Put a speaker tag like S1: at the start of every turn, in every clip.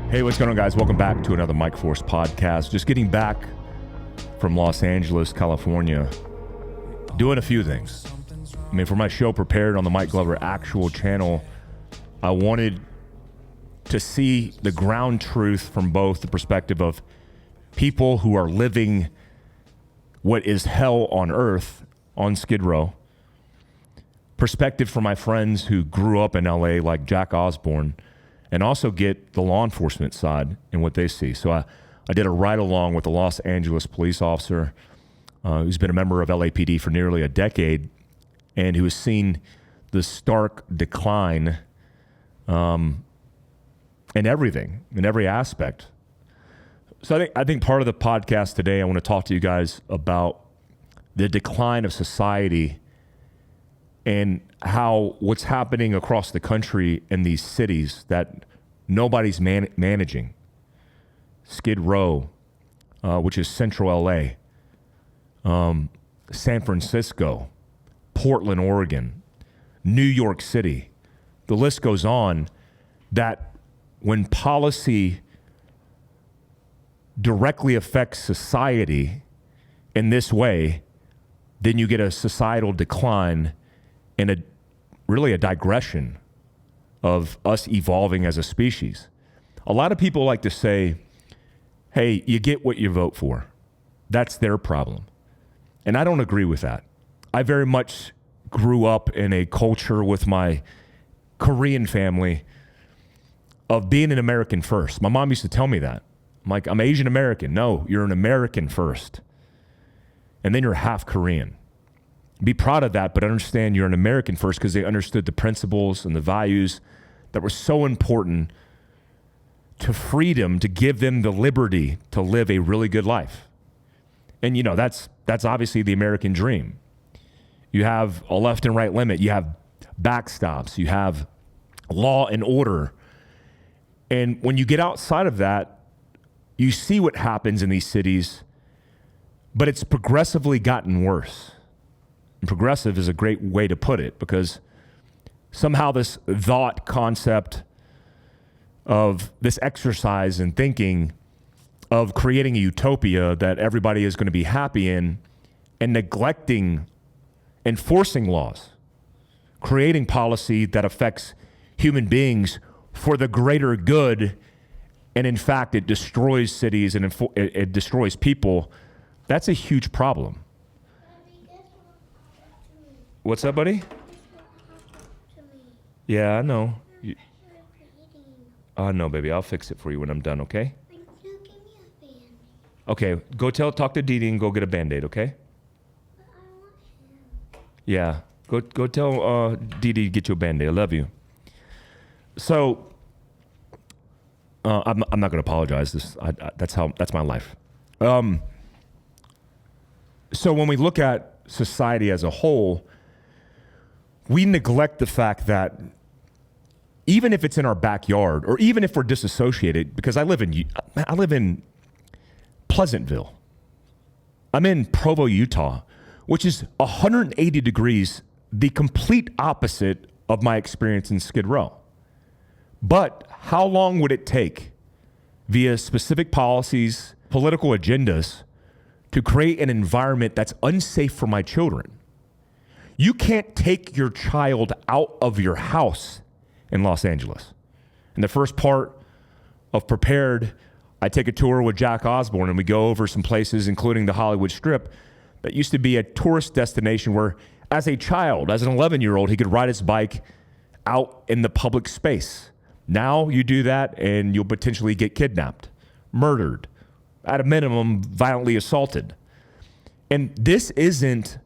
S1: Hey, what's going on, guys? Welcome back to another Mike Force podcast. Just getting back from Los Angeles, California, doing a few things. I mean, for my show Prepared on the Mike Glover actual channel, I wanted to see the ground truth from both the perspective of people who are living what is hell on earth on Skid Row, perspective from my friends who grew up in LA like Jack Osborne, and also get the law enforcement side and what they see. So I did a ride-along with a Los Angeles police officer who's been a member of LAPD for nearly a decade and who has seen the stark decline in everything, in every aspect. So I think part of the podcast today, I want to talk to you guys about the decline of society and how what's happening across the country in these cities that nobody's managing. Skid Row, which is central LA, San Francisco, Portland, Oregon, New York City. The list goes on, that when policy directly affects society in this way, then you get a societal decline and really a digression of us evolving as a species. A lot of people like to say, hey, you get what you vote for. That's their problem. And I don't agree with that. I very much grew up in a culture with my Korean family of being an American first. My mom used to tell me that. I'm like, I'm Asian American. No, you're an American first. And then you're half Korean. Be proud of that, but understand you're an American first, because they understood the principles and the values that were so important to freedom, to give them the liberty to live a really good life. And you know, that's obviously the American dream. You have a left and right limit. You have backstops. You have law and order. And when you get outside of that, you see what happens in these cities, but it's progressively gotten worse. And progressive is a great way to put it, because somehow this thought concept of this exercise and thinking of creating a utopia that everybody is going to be happy in, and neglecting enforcing laws, creating policy that affects human beings for the greater good, and in fact it destroys cities and it destroys people, that's a huge problem. What's up, buddy? Yeah, I know. No, baby. I'll fix it for you when I'm done, okay? Okay, talk to Dee Dee and go get a Band-Aid, okay? Yeah, go tell Dee Dee to get you a Band-Aid. I love you. So, I'm not going to apologize. That's my life. So when we look at society as a whole, we neglect the fact that even if it's in our backyard, or even if we're disassociated, because I live in Pleasantville. I'm in Provo, Utah, which is 180 degrees, the complete opposite of my experience in Skid Row. But how long would it take, via specific policies, political agendas, to create an environment that's unsafe for my children? You can't take your child out of your house in Los Angeles. In the first part of Prepared, I take a tour with Jack Osborne, and we go over some places, including the Hollywood Strip, that used to be a tourist destination where, as a child, as an 11-year-old, he could ride his bike out in the public space. Now you do that and you'll potentially get kidnapped, murdered, at a minimum, violently assaulted. And this isn't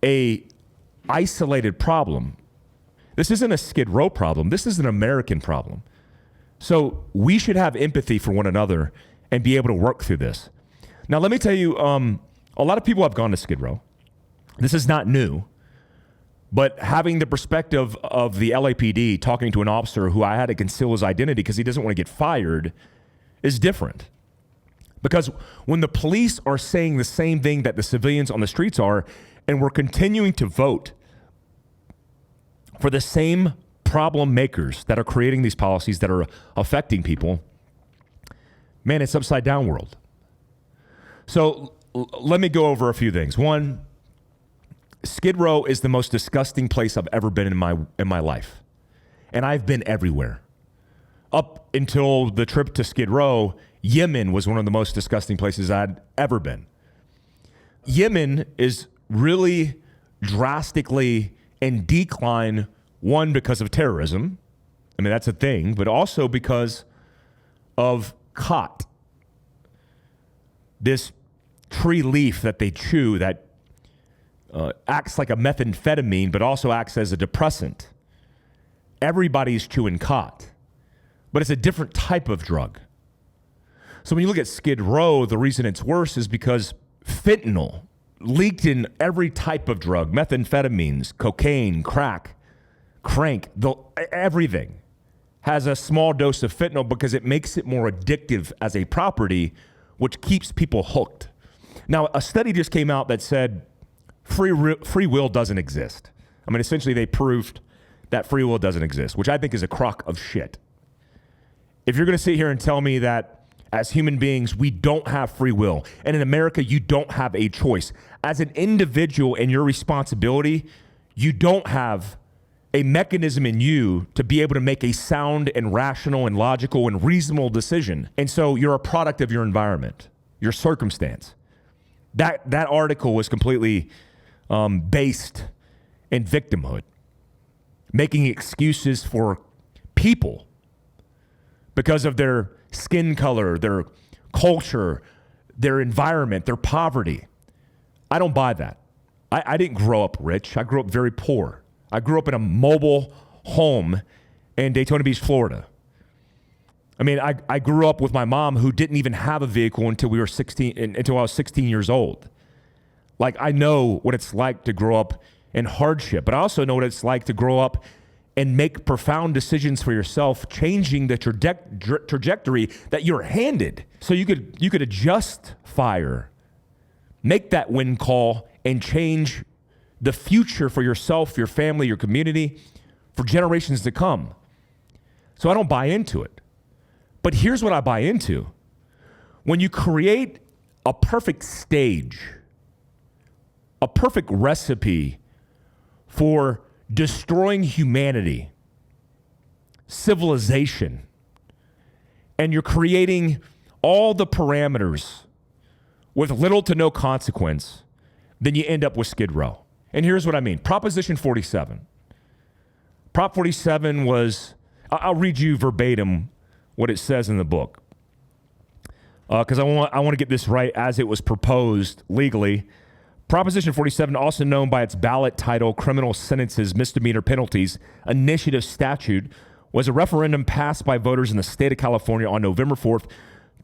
S1: a isolated problem. This isn't a Skid Row problem. This is an American problem. So we should have empathy for one another and be able to work through this. Now, let me tell you, a lot of people have gone to Skid Row. This is not new. But having the perspective of the LAPD talking to an officer who I had to conceal his identity because he doesn't want to get fired is different. Because when the police are saying the same thing that the civilians on the streets are, and we're continuing to vote for the same problem makers that are creating these policies that are affecting people, Man, it's upside down world. So let me go over a few things. One, Skid Row is the most disgusting place I've ever been in my life. And I've been everywhere. Up until the trip to Skid Row, Yemen was one of the most disgusting places I'd ever been. Yemen is really drastically in decline, one, because of terrorism. I mean, that's a thing, but also because of khat, this tree leaf that they chew that acts like a methamphetamine, but also acts as a depressant. Everybody's chewing khat, but it's a different type of drug. So when you look at Skid Row, the reason it's worse is because fentanyl leaked in every type of drug, methamphetamines, cocaine, crack, crank, everything has a small dose of fentanyl because it makes it more addictive as a property, which keeps people hooked. Now, a study just came out that said free will doesn't exist. I mean, essentially they proved that free will doesn't exist, which I think is a crock of shit. If you're going to sit here and tell me that as human beings, we don't have free will, and in America, you don't have a choice. As an individual and your responsibility, you don't have a mechanism in you to be able to make a sound and rational and logical and reasonable decision. And so you're a product of your environment, your circumstance. That article was completely based in victimhood, making excuses for people because of their skin color, their culture, their environment, their poverty. I don't buy that. I didn't grow up rich. I grew up very poor. I grew up in a mobile home in Daytona Beach, Florida. I mean, I grew up with my mom who didn't even have a vehicle until I was 16 years old. Like, I know what it's like to grow up in hardship, but I also know what it's like to grow up and make profound decisions for yourself, changing the trajectory that you're handed. So you could adjust fire, make that wind call, and change the future for yourself, your family, your community, for generations to come. So I don't buy into it. But here's what I buy into. When you create a perfect stage, a perfect recipe for destroying humanity, civilization, and you're creating all the parameters with little to no consequence, then you end up with Skid Row. And here's what I mean. Proposition 47. Prop 47 was, I'll read you verbatim what it says in the book, because I want to get this right as it was proposed legally. Proposition 47, also known by its ballot title, Criminal Sentences, Misdemeanor Penalties Initiative Statute, was a referendum passed by voters in the state of California on November 4th,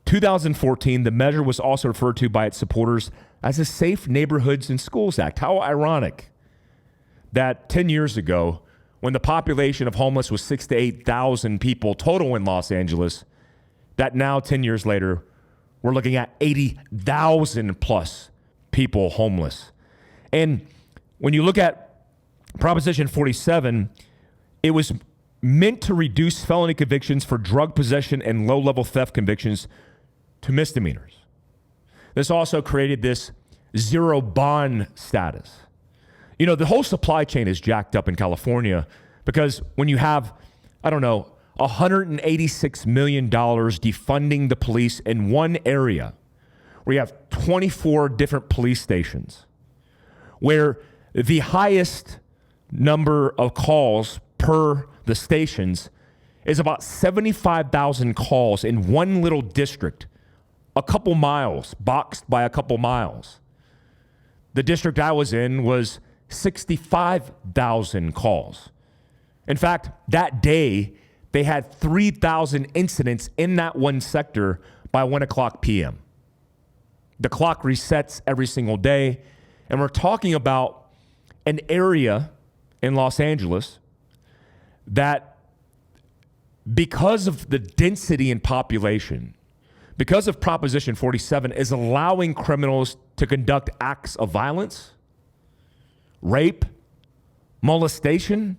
S1: 2014. The measure was also referred to by its supporters as the Safe Neighborhoods and Schools Act. How ironic that 10 years ago, when the population of homeless was 6,000 to 8,000 people total in Los Angeles, that now 10 years later, we're looking at 80,000 plus people homeless. And when you look at Proposition 47, it was meant to reduce felony convictions for drug possession and low-level theft convictions to misdemeanors. This also created this zero bond status. You know, the whole supply chain is jacked up in California because when you have, $186 million defunding the police in one area, where you have 24 different police stations, where the highest number of calls per the stations is about 75,000 calls in one little district, a couple miles, boxed by a couple miles. The district I was in was 65,000 calls. In fact, that day, they had 3,000 incidents in that one sector by 1 o'clock p.m. The clock resets every single day, and we're talking about an area in Los Angeles that, because of the density in population, because of Proposition 47, is allowing criminals to conduct acts of violence, rape, molestation,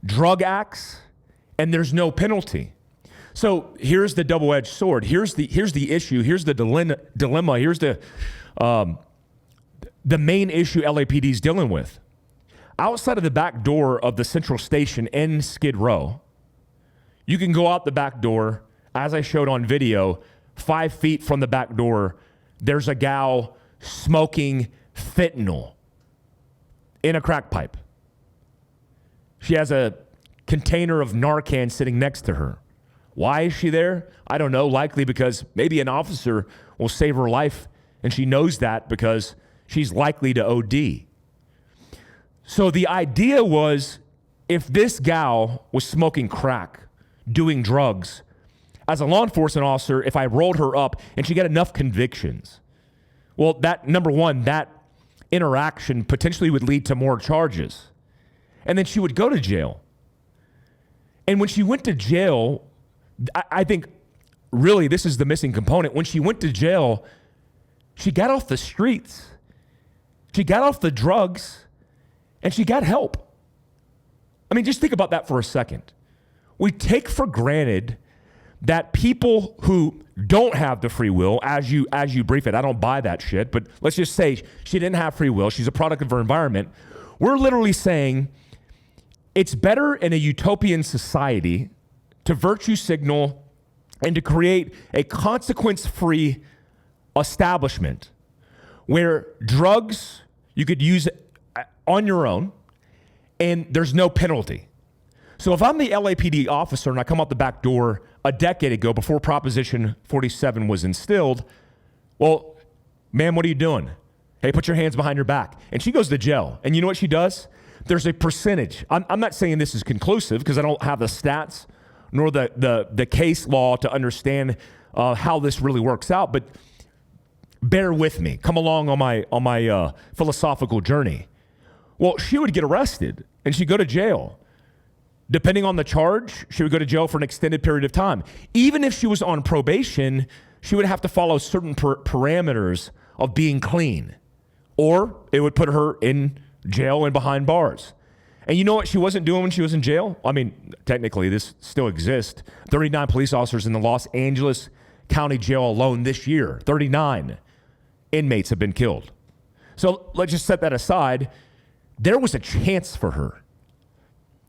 S1: drug acts, and there's no penalty. So here's the double-edged sword. Here's the issue. Here's the dilemma. Here's the main issue LAPD is dealing with. Outside of the back door of the Central Station in Skid Row, you can go out the back door, as I showed on video, 5 feet from the back door, there's a gal smoking fentanyl in a crack pipe. She has a container of Narcan sitting next to her. Why is she there? I don't know. Likely because maybe an officer will save her life, and she knows that because she's likely to OD. So the idea was, if this gal was smoking crack, doing drugs, as a law enforcement officer, if I rolled her up and she got enough convictions, well, that, number one, that interaction potentially would lead to more charges. And then she would go to jail. And when she went to jail, I think really this is the missing component. When she went to jail, she got off the streets. She got off the drugs, and she got help. I mean, just think about that for a second. We take for granted that people who don't have the free will, as you brief it, I don't buy that shit, but let's just say she didn't have free will, she's a product of her environment. We're literally saying it's better in a utopian society to virtue signal and to create a consequence-free establishment where drugs you could use on your own and there's no penalty. So if I'm the LAPD officer and I come out the back door a decade ago before Proposition 47 was instilled, well, ma'am, what are you doing? Hey, put your hands behind your back. And she goes to jail. And you know what she does? There's a percentage. I'm not saying this is conclusive because I don't have the stats nor the case law to understand how this really works out, but bear with me. Come along on my philosophical journey. Well, she would get arrested and she'd go to jail. Depending on the charge, she would go to jail for an extended period of time. Even if she was on probation, she would have to follow certain parameters of being clean, or it would put her in jail and behind bars. And you know what she wasn't doing when she was in jail? I mean, technically, this still exists. 39 police officers in the Los Angeles County Jail alone this year, 39 inmates have been killed. So let's just set that aside. There was a chance for her.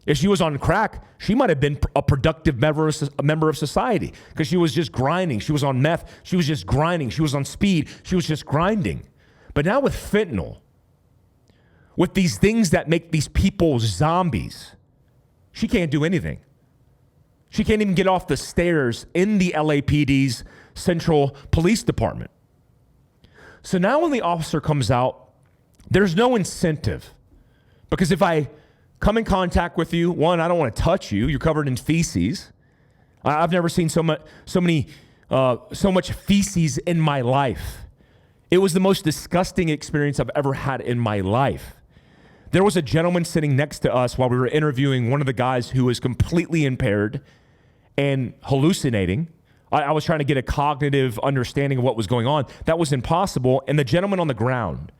S1: If she was on crack, she might have been a productive member of society because she was just grinding. She was on meth. She was just grinding. She was on speed. She was just grinding. But now with fentanyl, with these things that make these people zombies, she can't do anything. She can't even get off the stairs in the LAPD's Central Police Department. So now when the officer comes out, there's no incentive. Because if I come in contact with you, one, I don't want to touch you. You're covered in feces. I've never seen so much feces in my life. It was the most disgusting experience I've ever had in my life. There was a gentleman sitting next to us while we were interviewing one of the guys who was completely impaired and hallucinating. I was trying to get a cognitive understanding of what was going on. That was impossible. And the gentleman on the ground,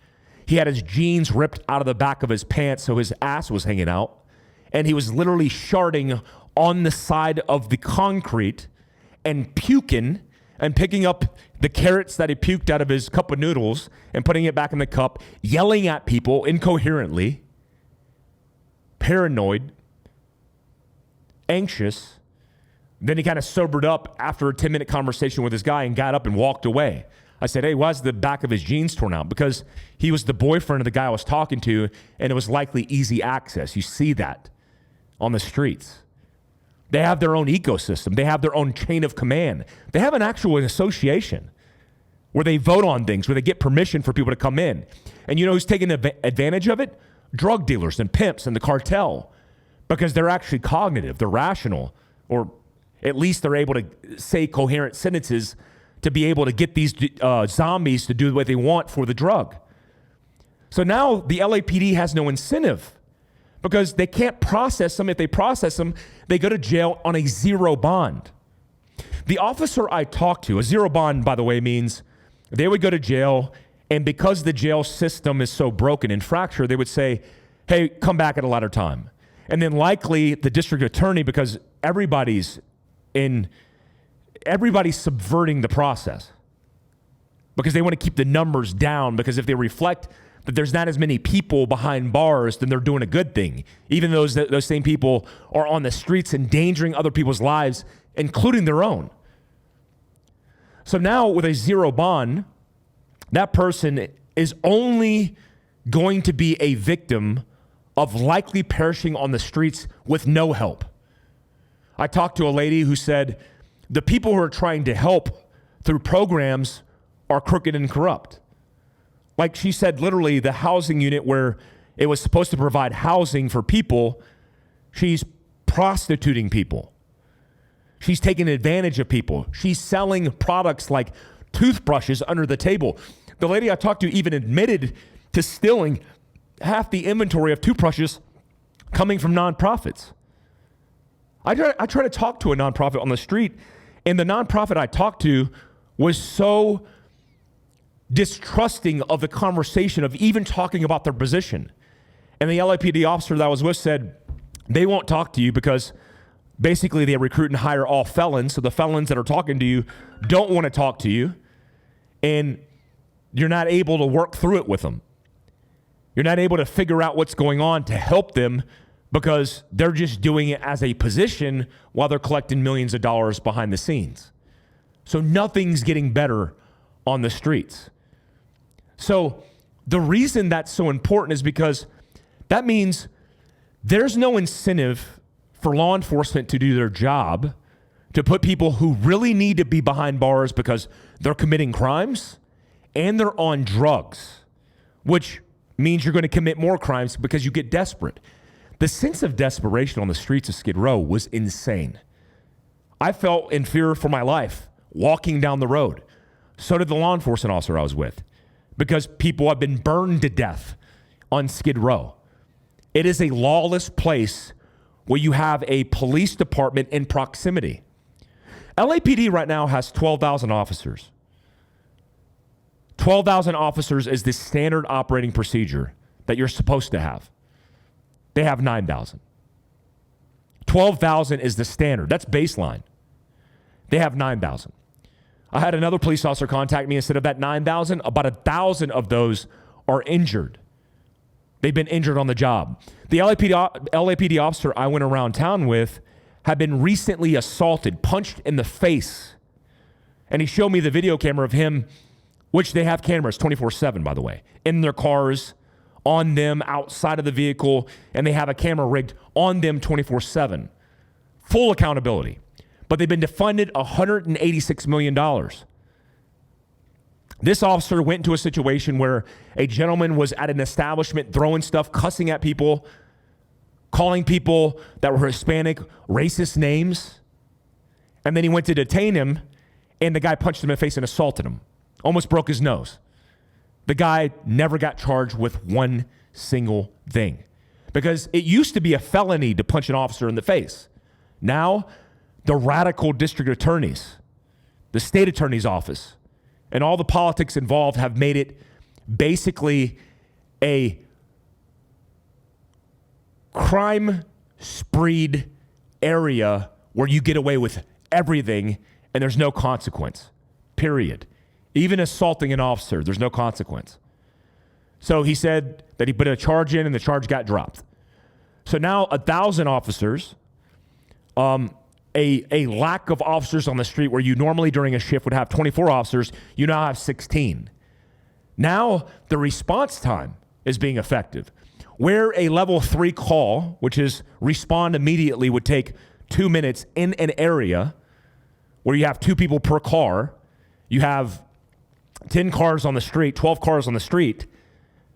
S1: he had his jeans ripped out of the back of his pants, so his ass was hanging out. And he was literally sharding on the side of the concrete and puking and picking up the carrots that he puked out of his cup of noodles and putting it back in the cup, yelling at people incoherently, paranoid, anxious. Then he kind of sobered up after a 10-minute conversation with this guy and got up and walked away. I said, hey, why is the back of his jeans torn out? Because he was the boyfriend of the guy I was talking to, and it was likely easy access. You see that on the streets. They have their own ecosystem. They have their own chain of command. They have an actual association where they vote on things, where they get permission for people to come in. And you know who's taking advantage of it? Drug dealers and pimps and the cartel, because they're actually cognitive. They're rational, or at least they're able to say coherent sentences to be able to get these zombies to do what they want for the drug. So now the LAPD has no incentive because they can't process them. If they process them, they go to jail on a zero bond. The officer I talked to, a zero bond, by the way, means they would go to jail, and because the jail system is so broken and fractured, they would say, hey, come back at a later time. And then likely the district attorney, because everybody's in everybody's subverting the process because they want to keep the numbers down, because if they reflect that there's not as many people behind bars, then they're doing a good thing. Even those same people are on the streets endangering other people's lives, including their own. So now with a zero bond, that person is only going to be a victim of likely perishing on the streets with no help. I talked to a lady who said the people who are trying to help through programs are crooked and corrupt. Like she said, literally the housing unit where it was supposed to provide housing for people, she's prostituting people. She's taking advantage of people. She's selling products like toothbrushes under the table. The lady I talked to even admitted to stealing half the inventory of toothbrushes coming from nonprofits. I try to talk to a nonprofit on the street, and the nonprofit I talked to was so distrusting of the conversation of even talking about their position. And the LAPD officer that I was with said, they won't talk to you because basically they recruit and hire all felons. So the felons that are talking to you don't want to talk to you, and you're not able to work through it with them. You're not able to figure out what's going on to help them because they're just doing it as a position while they're collecting millions of dollars behind the scenes. So nothing's getting better on the streets. So the reason that's so important is because that means there's no incentive for law enforcement to do their job, to put people who really need to be behind bars because they're committing crimes and they're on drugs, which means you're going to commit more crimes because you get desperate. The sense of desperation on the streets of Skid Row was insane. I felt in fear for my life walking down the road. So did the law enforcement officer I was with, because people have been burned to death on Skid Row. It is a lawless place where you have a police department in proximity. LAPD right now has 12,000 officers. 12,000 officers is the standard operating procedure that you're supposed to have. They have 9,000. 12,000 is the standard. That's baseline. They have 9,000. I had another police officer contact me and said of that 9,000, about 1,000 of those are injured. They've been injured on the job. The LAPD officer I went around town with had been recently assaulted, punched in the face. And he showed me the video camera of him, which they have cameras 24/7, by the way, in their cars, on them, outside of the vehicle, and they have a camera rigged on them 24/7. Full accountability. But they've been defunded $186 million. This officer went into a situation where a gentleman was at an establishment throwing stuff, cussing at people, calling people that were Hispanic racist names. And then he went to detain him, and the guy punched him in the face and assaulted him. Almost broke his nose. The guy never got charged with one single thing, because it used to be a felony to punch an officer in the face. Now, the radical district attorneys, the state attorney's office, and all the politics involved have made it basically a crime-spreed area where you get away with everything and there's no consequence, period. Even assaulting an officer, there's no consequence. So he said that he put a charge in and the charge got dropped. So now 1,000 officers, a lack of officers on the street where you normally during a shift would have 24 officers, you now have 16. Now the response time is being effective. Where a level 3 call, which is respond immediately, would take 2 minutes in an area where you have 2 people per car, you have 10 cars on the street, 12 cars on the street.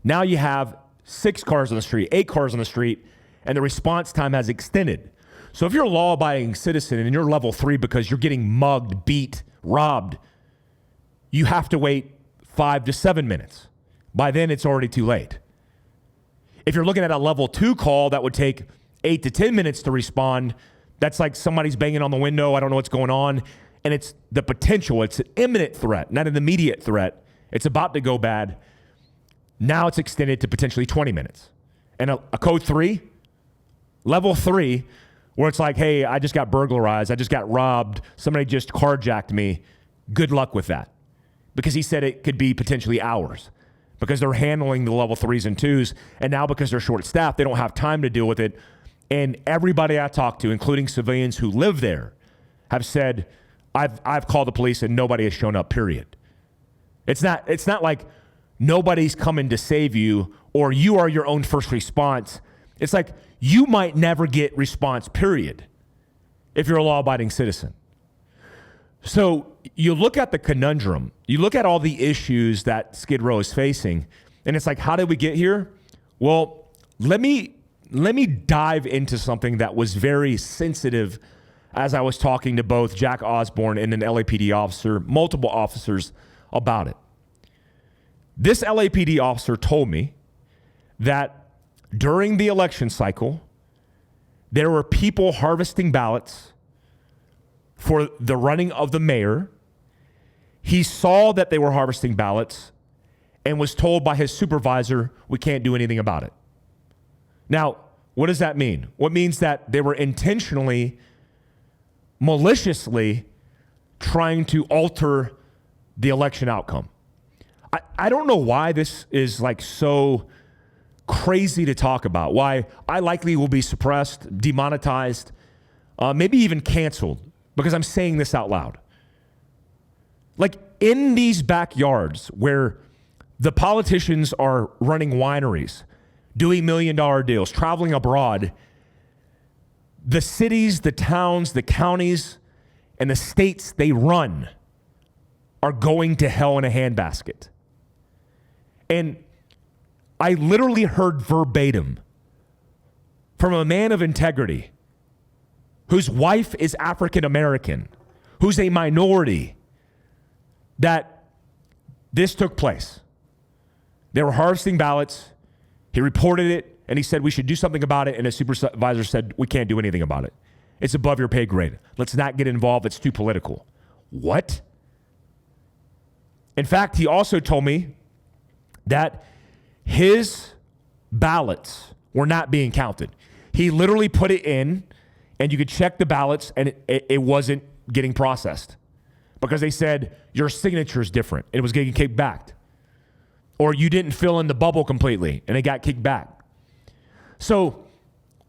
S1: Now you have 6 cars on the street, 8 cars on the street, and the response time has extended. So if you're a law-abiding citizen and you're level 3 because you're getting mugged, beat, robbed, you have to wait 5 to 7 minutes. By then, it's already too late. If you're looking at a level 2 call that would take 8 to 10 minutes to respond, that's like somebody's banging on the window, I don't know what's going on, and it's the potential, it's an imminent threat, not an immediate threat. It's about to go bad. Now it's extended to potentially 20 minutes. And a code 3, level 3, where it's like, hey, I just got burglarized. I just got robbed. Somebody just carjacked me. Good luck with that. Because he said it could be potentially hours because they're handling the level 3s and 2s. And now because they're short staffed, they don't have time to deal with it. And everybody I talked to, including civilians who live there, have said, I've called the police and nobody has shown up, period. It's not like nobody's coming to save you or you are your own first response. It's like you might never get response, period, if you're a law-abiding citizen. So you look at the conundrum, you look at all the issues that Skid Row is facing, and it's like, how did we get here? Well, let me dive into something that was very sensitive as I was talking to both Jack Osborne and an LAPD officer, multiple officers, about it. This LAPD officer told me that during the election cycle, there were people harvesting ballots for the running of the mayor. He saw that they were harvesting ballots and was told by his supervisor, we can't do anything about it. Now, what does that mean? What means that they were intentionally, maliciously trying to alter the election outcome. I don't know why this is like so crazy to talk about, why I likely will be suppressed, demonetized, maybe even canceled because I'm saying this out loud. Like in these backyards where the politicians are running wineries, doing $1 million deals, traveling abroad, the cities, the towns, the counties, and the states they run are going to hell in a handbasket. And I literally heard verbatim from a man of integrity whose wife is African American, who's a minority, that this took place. They were harvesting ballots. He reported it, and he said we should do something about it, and his supervisor said we can't do anything about it. It's above your pay grade. Let's not get involved. It's too political. What? In fact, he also told me that his ballots were not being counted. He literally put it in, and you could check the ballots, and it wasn't getting processed because they said your signature is different. It was getting kicked back. Or you didn't fill in the bubble completely, and it got kicked back. So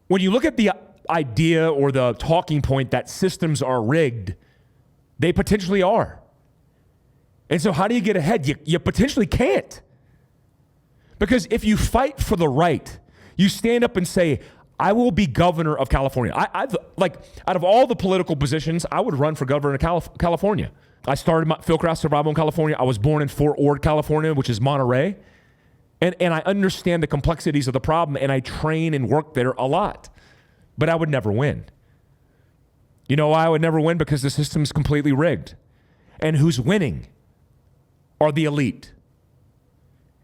S1: when you look at the idea or the talking point that systems are rigged, they potentially are. And so how do you get ahead? You potentially can't. Because if you fight for the right, you stand up and say, I will be governor of California. I've out of all the political positions, I would run for governor of California. I started my Fieldcraft Survival in California. I was born in Fort Ord, California, which is Monterey. And I understand the complexities of the problem, and I train and work there a lot. But I would never win. You know why I would never win? Because the system is completely rigged. And who's winning are the elite.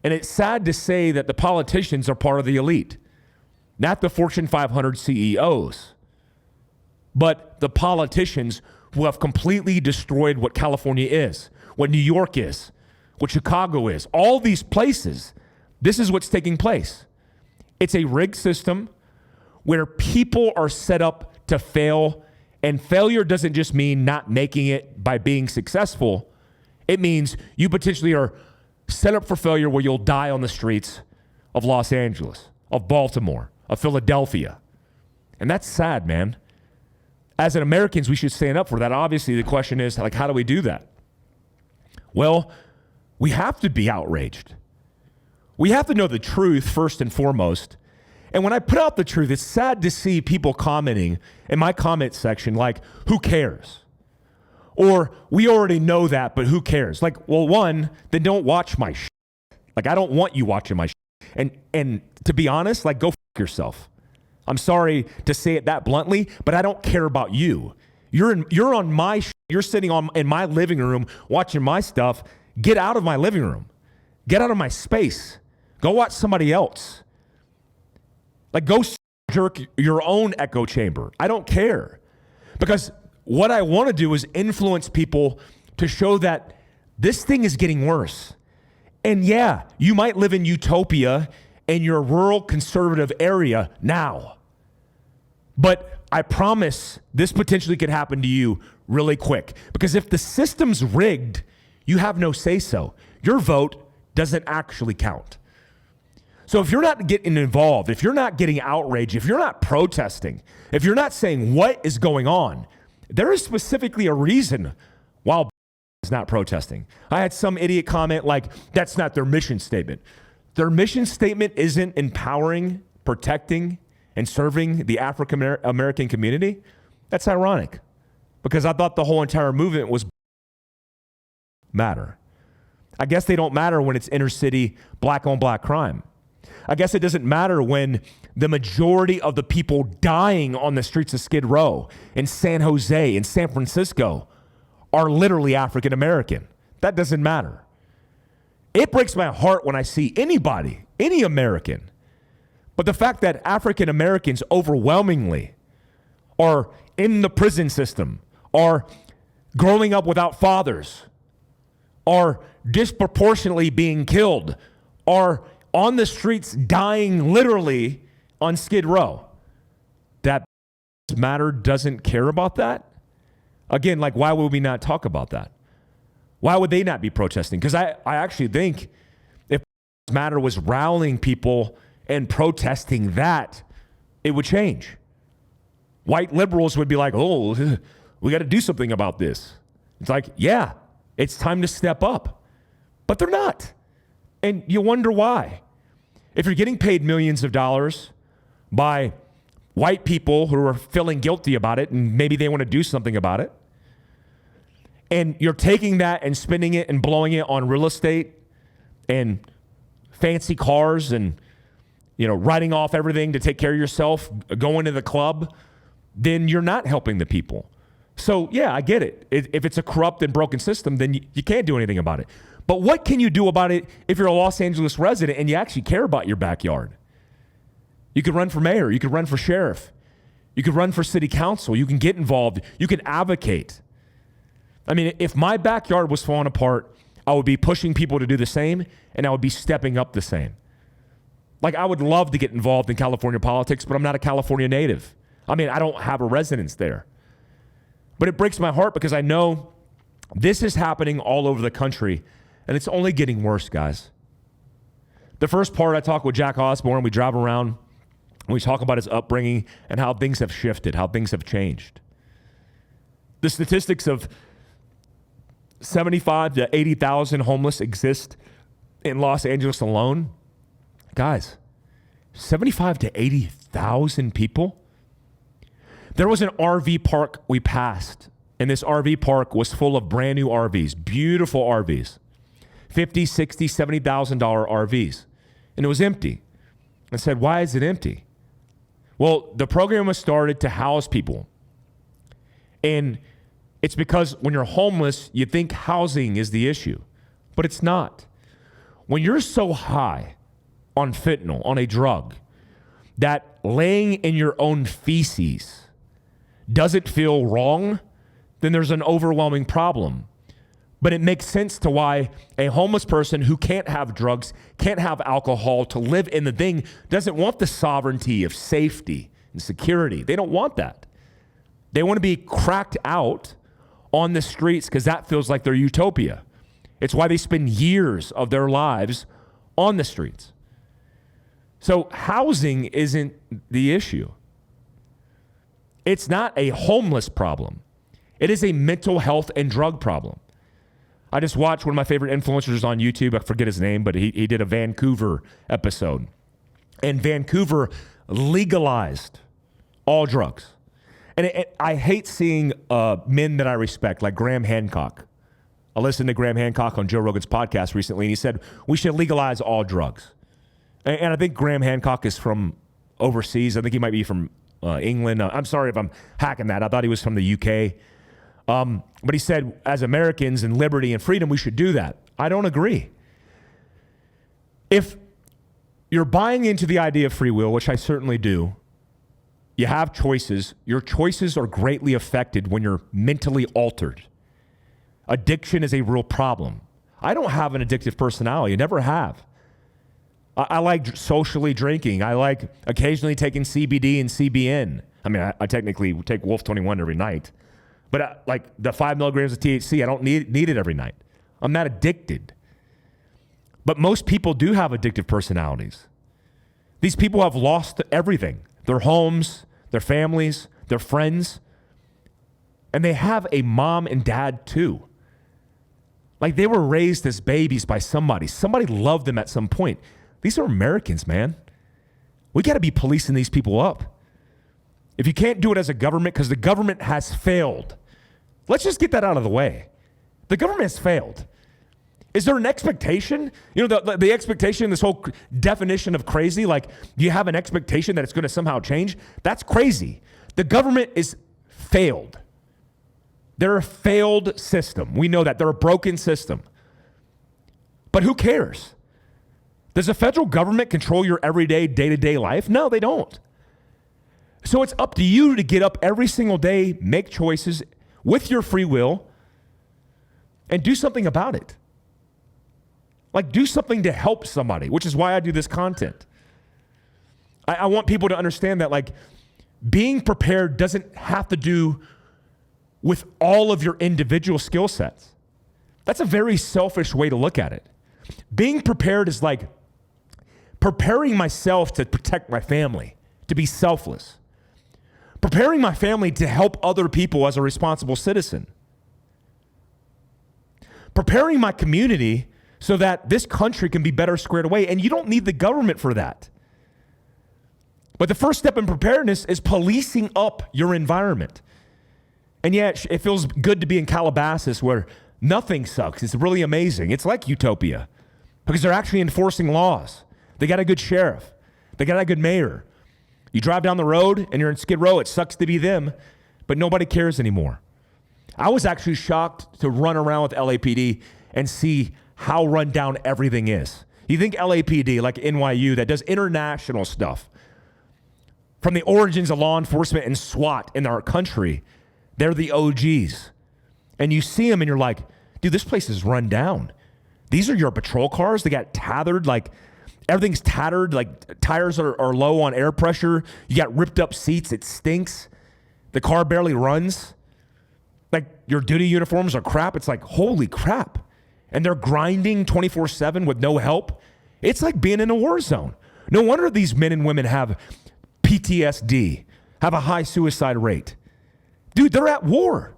S1: And it's sad to say that the politicians are part of the elite. Not the Fortune 500 CEOs, but the politicians who have completely destroyed what California is, what New York is, what Chicago is. All these places, this is what's taking place. It's a rigged system where people are set up to fail, and failure doesn't just mean not making it by being successful. It means you potentially are set up for failure where you'll die on the streets of Los Angeles, of Baltimore, of Philadelphia. And that's sad, man. As Americans, we should stand up for that. Obviously, the question is, like, how do we do that? Well, we have to be outraged. We have to know the truth first and foremost. And when I put out the truth, it's sad to see people commenting in my comment section like, who cares? Or, we already know that, but who cares? Like, well, one, then don't watch my shit. Like, I don't want you watching my shit. And to be honest, like, go f*** yourself. I'm sorry to say it that bluntly, but I don't care about you. You're on my shit. You're sitting in my living room watching my stuff. Get out of my living room. Get out of my space. Go watch somebody else. Like, go jerk your own echo chamber. I don't care. Because what I want to do is influence people to show that this thing is getting worse. And yeah, you might live in Utopia in your rural conservative area now. But I promise this potentially could happen to you really quick. Because if the system's rigged, you have no say-so. Your vote doesn't actually count. So if you're not getting involved, if you're not getting outraged, if you're not protesting, if you're not saying what is going on, there is specifically a reason why is not protesting. I had some idiot comment like, that's not their mission statement. Their mission statement isn't empowering, protecting, and serving the African American community. That's ironic, because I thought the whole entire movement was matter. I guess they don't matter when it's inner city black on black crime. I guess it doesn't matter when the majority of the people dying on the streets of Skid Row, in San Jose, in San Francisco, are literally African American. That doesn't matter. It breaks my heart when I see anybody, any American. But the fact that African Americans overwhelmingly are in the prison system, are growing up without fathers, are disproportionately being killed, are on the streets dying literally on Skid Row, that matter doesn't care about that? Again, like, why would we not talk about that? Why would they not be protesting? Because I actually think if matter was rallying people and protesting that, it would change. White liberals would be like, oh, we got to do something about this. It's like, yeah, it's time to step up. But they're not. And you wonder why. If you're getting paid millions of dollars by white people who are feeling guilty about it, and maybe they want to do something about it, and you're taking that and spending it and blowing it on real estate and fancy cars and, you know, writing off everything to take care of yourself, going to the club, then you're not helping the people. So, yeah, I get it. If it's a corrupt and broken system, then you can't do anything about it. But what can you do about it if you're a Los Angeles resident and you actually care about your backyard? You could run for mayor. You could run for sheriff. You could run for city council. You can get involved. You can advocate. I mean, if my backyard was falling apart, I would be pushing people to do the same, and I would be stepping up the same. Like, I would love to get involved in California politics, but I'm not a California native. I mean, I don't have a residence there. But it breaks my heart because I know this is happening all over the country, and it's only getting worse, guys. The first part, I talk with Jack Osborne. We drive around, and we talk about his upbringing and how things have shifted, how things have changed. The statistics of 75 to 80,000 homeless exist in Los Angeles alone. Guys, 75 to 80,000 people? There was an RV park we passed, and this RV park was full of brand new RVs, beautiful RVs, $50,000, $60,000, $70,000 RVs, and it was empty. I said, why is it empty? Well, the program was started to house people, and it's because when you're homeless, you think housing is the issue, but it's not. When you're so high on fentanyl, on a drug, that laying in your own feces doesn't feel wrong, then there's an overwhelming problem. But it makes sense to why a homeless person who can't have drugs, can't have alcohol, to live in the thing, doesn't want the sovereignty of safety and security. They don't want that. They want to be cracked out on the streets because that feels like their utopia. It's why they spend years of their lives on the streets. So housing isn't the issue. It's not a homeless problem. It is a mental health and drug problem. I just watched one of my favorite influencers on YouTube. I forget his name, but he did a Vancouver episode. And Vancouver legalized all drugs. And I hate seeing men that I respect, like Graham Hancock. I listened to Graham Hancock on Joe Rogan's podcast recently, and he said, we should legalize all drugs. And I think Graham Hancock is from overseas. I think he might be from England. I'm sorry if I'm hacking that. I thought he was from the UK. But he said, as Americans and liberty and freedom, we should do that. I don't agree. If you're buying into the idea of free will, which I certainly do, you have choices. Your choices are greatly affected when you're mentally altered. Addiction is a real problem. I don't have an addictive personality. I never have. I like socially drinking. I like occasionally taking CBD and CBN. I mean, I technically take Wolf 21 every night, but like the 5 milligrams of THC, I don't need it every night. I'm not addicted. But most people do have addictive personalities. These people have lost everything, their homes, their families, their friends, and they have a mom and dad too. Like they were raised as babies by somebody. Somebody loved them at some point. These are Americans, man. We got to be policing these people up. If you can't do it as a government, because the government has failed. Let's just get that out of the way. The government has failed. Is there an expectation? You know, the expectation, this whole definition of crazy, like you have an expectation that it's going to somehow change? That's crazy. The government is failed. They're a failed system. We know that. They're a broken system. But who cares? Does the federal government control your everyday, day-to-day life? No, they don't. So it's up to you to get up every single day, make choices with your free will, and do something about it. Like do something to help somebody, which is why I do this content. I want people to understand that like being prepared doesn't have to do with all of your individual skill sets. That's a very selfish way to look at it. Being prepared is like preparing myself to protect my family, to be selfless. Preparing my family to help other people as a responsible citizen. Preparing my community so that this country can be better squared away, and you don't need the government for that. But the first step in preparedness is policing up your environment. And yet, it feels good to be in Calabasas where nothing sucks. It's really amazing. It's like Utopia because they're actually enforcing laws. They got a good sheriff. They got a good mayor. You drive down the road and you're in Skid Row. It sucks to be them, but nobody cares anymore. I was actually shocked to run around with LAPD and see how run down everything is. You think LAPD, like NYU, that does international stuff, from the origins of law enforcement and SWAT in our country, they're the OGs. And you see them and you're like, dude, this place is run down. These are your patrol cars. They got tethered, like everything's tattered, like tires are low on air pressure. You got ripped up seats. It stinks. The car barely runs. Like your duty uniforms are crap. It's like, holy crap. And they're grinding 24/7 with no help. It's like being in a war zone. No wonder these men and women have PTSD, have a high suicide rate. Dude, they're at war.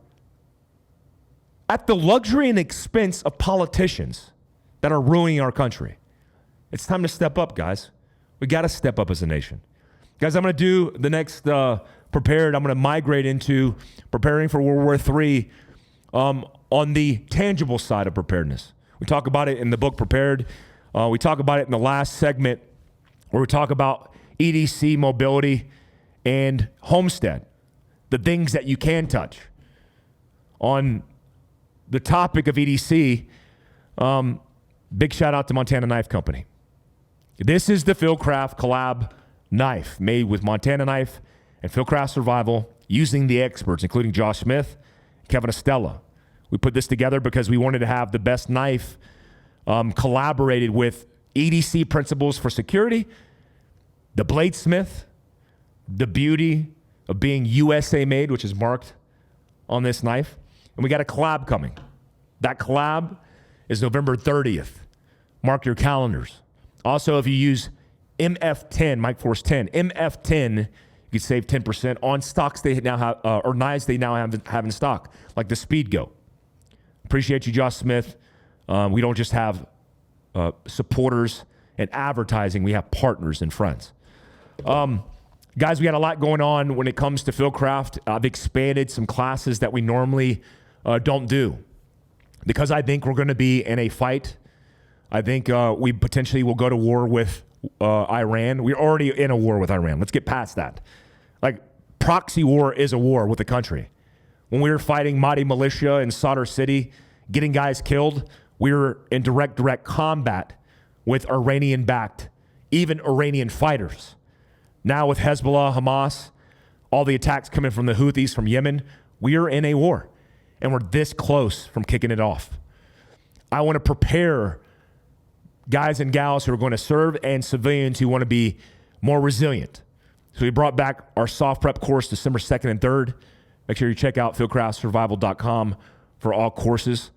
S1: At the luxury and expense of politicians that are ruining our country. It's time to step up, guys. We got to step up as a nation. Guys, I'm going to do the next prepared. I'm going to migrate into preparing for World War III on the tangible side of preparedness. We talk about it in the book Prepared. We talk about it in the last segment where we talk about EDC, mobility, and homestead, the things that you can touch. On the topic of EDC, big shout out to Montana Knife Company. This is the Fieldcraft collab knife made with Montana Knife and Fieldcraft Survival using the experts, including Josh Smith, Kevin Estella. We put this together because we wanted to have the best knife collaborated with EDC principles for security, the bladesmith, the beauty of being USA made, which is marked on this knife. And we got a collab coming. That collab is November 30th. Mark your calendars. Also, if you use MF10, Mike Force 10, MF10, you can save 10% on stocks they now have, or knives they now have in stock, like the Speed Go. Appreciate you, Josh Smith. We don't just have supporters and advertising. We have partners and friends. Guys, we got a lot going on when it comes to Fieldcraft. I've expanded some classes that we normally don't do because I think we're going to be in a fight. I think we potentially will go to war with Iran. We're already in a war with Iran. Let's get past that. Like, proxy war is a war with the country. When we were fighting Mahdi militia in Sadr City, getting guys killed, we were in direct combat with Iranian-backed, even Iranian fighters. Now with Hezbollah, Hamas, all the attacks coming from the Houthis from Yemen, we are in a war, and we're this close from kicking it off. I want to prepare guys and gals who are going to serve and civilians who want to be more resilient. So we brought back our soft prep course December 2nd and 3rd. Make sure you check out fieldcraftsurvival.com for all courses.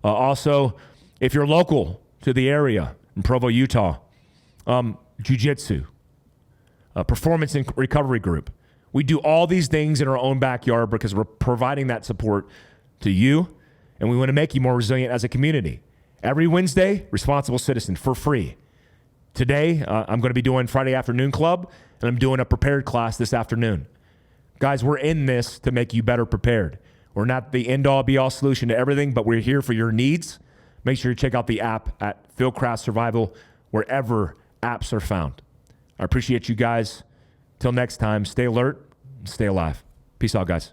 S1: Also, if you're local to the area in Provo, Utah, jiu-jitsu, performance and recovery group. We do all these things in our own backyard because we're providing that support to you, and we want to make you more resilient as a community. Every Wednesday, Responsible Citizen for free. Today, I'm going to be doing Friday Afternoon Club, and I'm doing a prepared class this afternoon. Guys, we're in this to make you better prepared. We're not the end-all, be-all solution to everything, but we're here for your needs. Make sure you check out the app at Fieldcraft Survival, wherever apps are found. I appreciate you guys. Till next time, stay alert, stay alive. Peace out, guys.